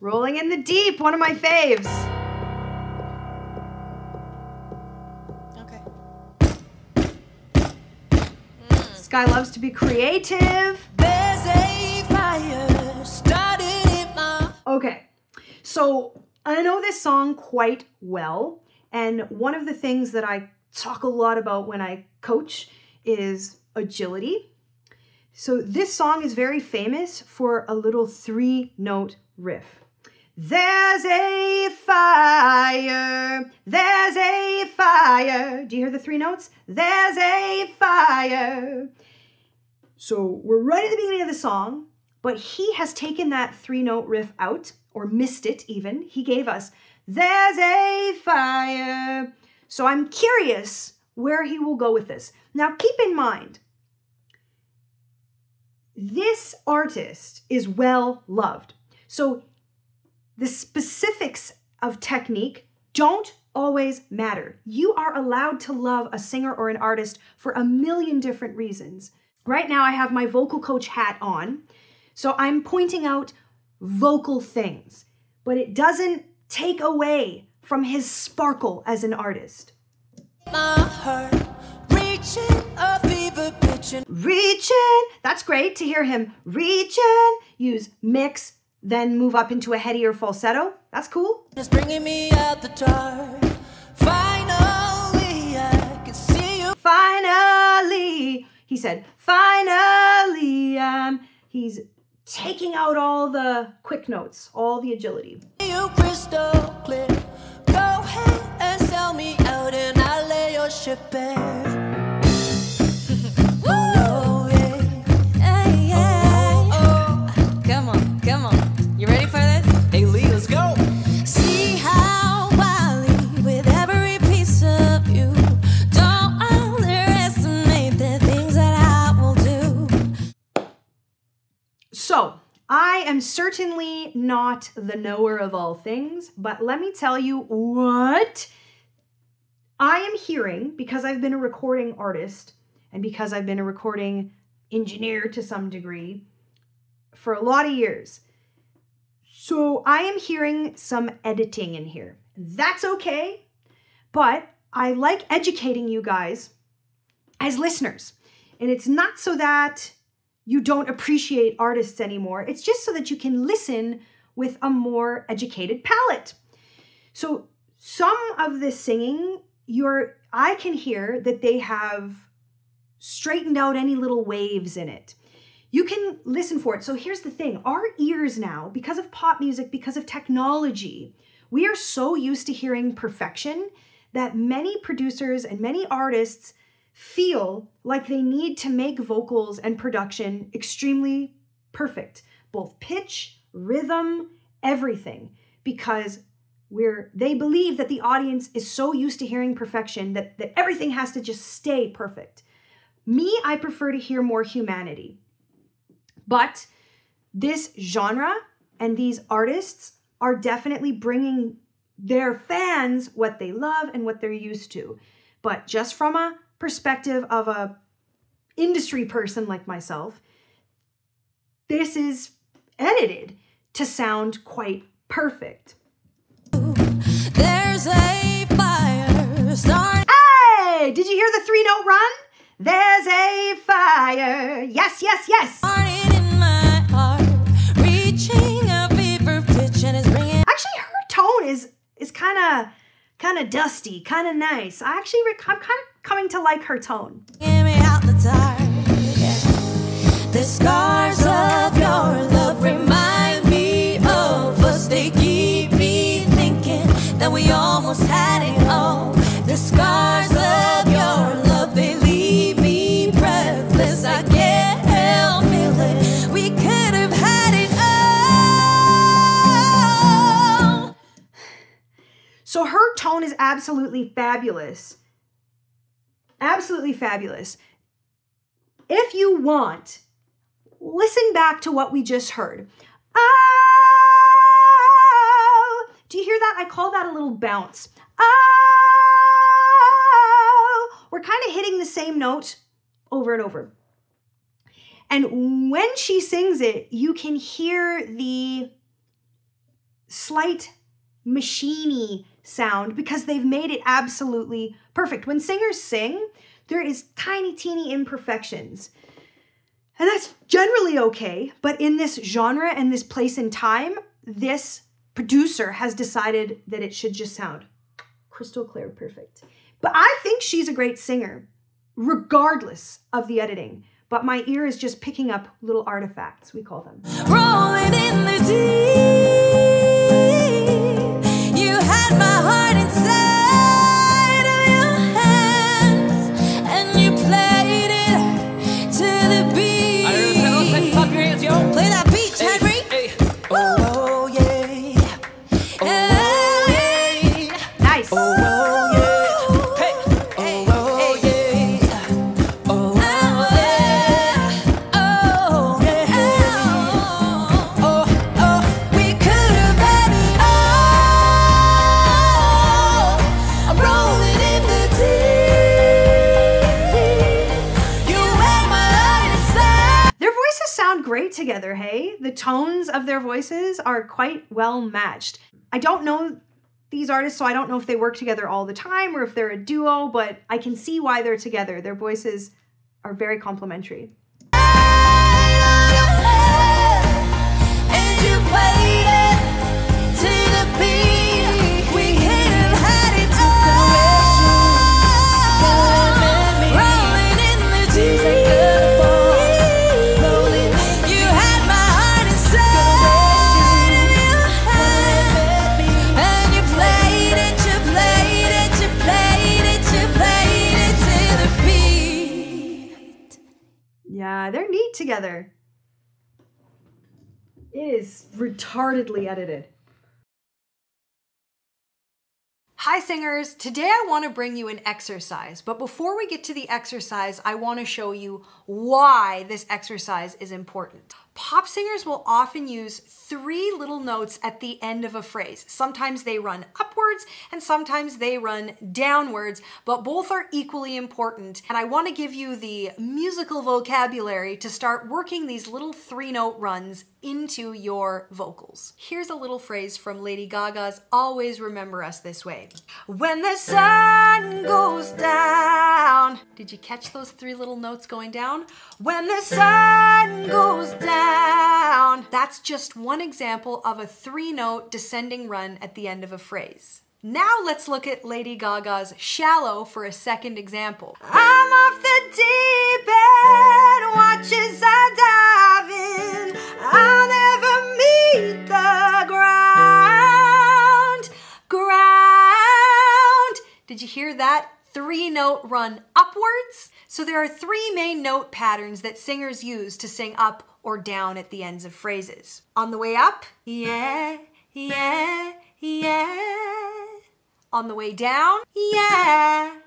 Rolling in the Deep, one of my faves. Guy loves to be creative. There's a fire started in my... Okay, so I know this song quite well, and one of the things that I talk a lot about when I coach is agility. So this song is very famous for a little 3-note riff. There's a fire, there's a fire. Do you hear the 3 notes? There's a fire. So we're right at the beginning of the song, but he has taken that 3-note riff out, or missed it even. He gave us, there's a fire. So I'm curious where he will go with this. Now keep in mind, this artist is well loved. So the specifics of technique don't always matter. You are allowed to love a singer or an artist for a million different reasons. Right now I have my vocal coach hat on, so I'm pointing out vocal things, but it doesn't take away from his sparkle as an artist. My heart reaching a fever pitch. Reaching, that's great to hear him reaching. Use mix, then move up into a headier falsetto. That's cool. It's bringing me out the dark. Finally, I can see you. Finally, he said, finally, he's taking out all the quick notes, all the agility. You crystal clear. Go ahead and sell me out and I'll lay your ship bare. Oh, yeah. Hey, yeah. Oh. Come on, come on. You ready for this? Ailee, let's go. See how I leave with every piece of you. Don't underestimate the things that I will do. So, I am certainly not the knower of all things, but let me tell you what I am hearing, because I've been a recording artist and because I've been a recording engineer to some degree for a lot of years. So I am hearing some editing in here. That's okay, but I like educating you guys as listeners. And it's not so that you don't appreciate artists anymore. It's just so that you can listen with a more educated palate. So some of the singing, I can hear that they have straightened out any little waves in it. You can listen for it. So here's the thing. Our ears now, because of pop music, because of technology, we are so used to hearing perfection that many producers and many artists feel like they need to make vocals and production extremely perfect, both pitch, rhythm, everything, because they believe that the audience is so used to hearing perfection that everything has to just stay perfect. Me, I prefer to hear more humanity. But this genre and these artists are definitely bringing their fans what they love and what they're used to. But just from a perspective of a industry person like myself, this is edited to sound quite perfect. There's a fire starting. Hey, did you hear the 3-note run? There's a fire. Yes, yes, yes. In my heart, reaching a fever pitch and it's bringing. Actually, her tone is kind of dusty, kind of nice. I'm kind of coming to like her tone. Get me out the dark. Yeah. The scars of your love remind me of us. They keep me thinking that we almost had it all. The scars of your love, they leave me breathless. I can't help feeling we could have had it all. So her tone is absolutely fabulous. Absolutely fabulous. If you want, listen back to what we just heard. Oh, do you hear that? I call that a little bounce. Oh, we're kind of hitting the same note over and over. And when she sings it, you can hear the slight machiney sound because they've made it absolutely perfect. When singers sing, there is tiny, teeny imperfections. And that's generally okay, but in this genre and this place and time, this producer has decided that it should just sound crystal clear, perfect. But I think she's a great singer, regardless of the editing. But my ear is just picking up little artifacts, we call them. Rolling in the deep, you had my heart inside of your hands, and you played it to the beat. Clap your hands, yo. Play that beat, Henry. Hey. Oh yeah, hey. Nice. Oh yeah, Hey. oh yeah, oh yeah, oh yeah. We could have had it all. I'm rolling in the deep. You had my heart inside. Their voices sound great together, hey? The tones of their voices are quite well matched. I don't know these artists, so I don't know if they work together all the time or if they're a duo, but I can see why they're together. Their voices are very complementary. And you played it to the beat. We could have had it all. Rolling in the deep. You had my heart inside of your hand. And you played it, you played it, you played it, you played it to the beat. Yeah, they're neat together. It is retardedly edited. Hi singers, today I want to bring you an exercise, but before we get to the exercise, I want to show you why this exercise is important. Pop singers will often use 3 little notes at the end of a phrase. Sometimes they run upwards and sometimes they run downwards, but both are equally important. And I want to give you the musical vocabulary to start working these little 3-note runs into your vocals. Here's a little phrase from Lady Gaga's Always Remember Us This Way. When the sun goes down. Did you catch those 3 little notes going down? When the sun goes down. That's just one example of a 3-note descending run at the end of a phrase. Now let's look at Lady Gaga's Shallow for a second example. I'm off the deep end, watch as I dive in. I'll never meet the ground. Did you hear that? 3-note run upwards? So there are 3 main note patterns that singers use to sing up or down at the ends of phrases. On the way up, yeah, yeah, yeah. On the way down, yeah,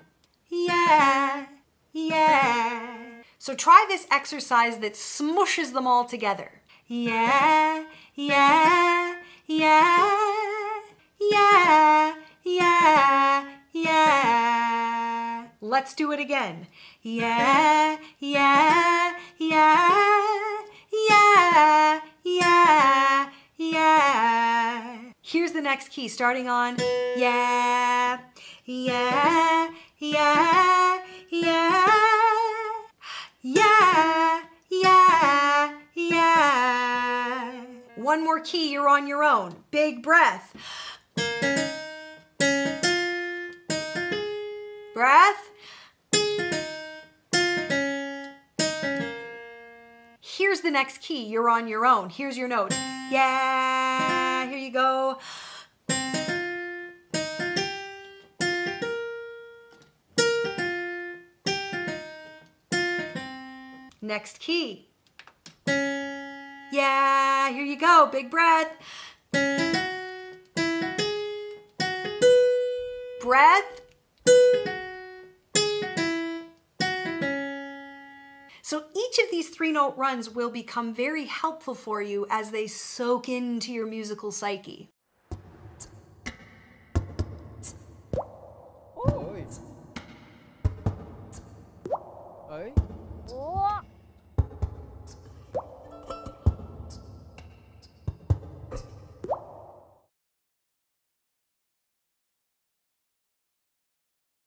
yeah, yeah. So try this exercise that smushes them all together. Yeah, yeah, yeah, yeah, yeah, yeah. Let's do it again. Yeah, yeah, yeah, yeah, yeah, yeah. Here's the next key, starting on yeah, yeah, yeah, yeah, yeah, yeah, yeah. One more key, you're on your own. Big breath. Breath. Here's the next key, you're on your own. Here's your note. Yeah, here you go. Next key. Yeah, here you go, big breath. Breath. So each of these 3-note runs will become very helpful for you as they soak into your musical psyche.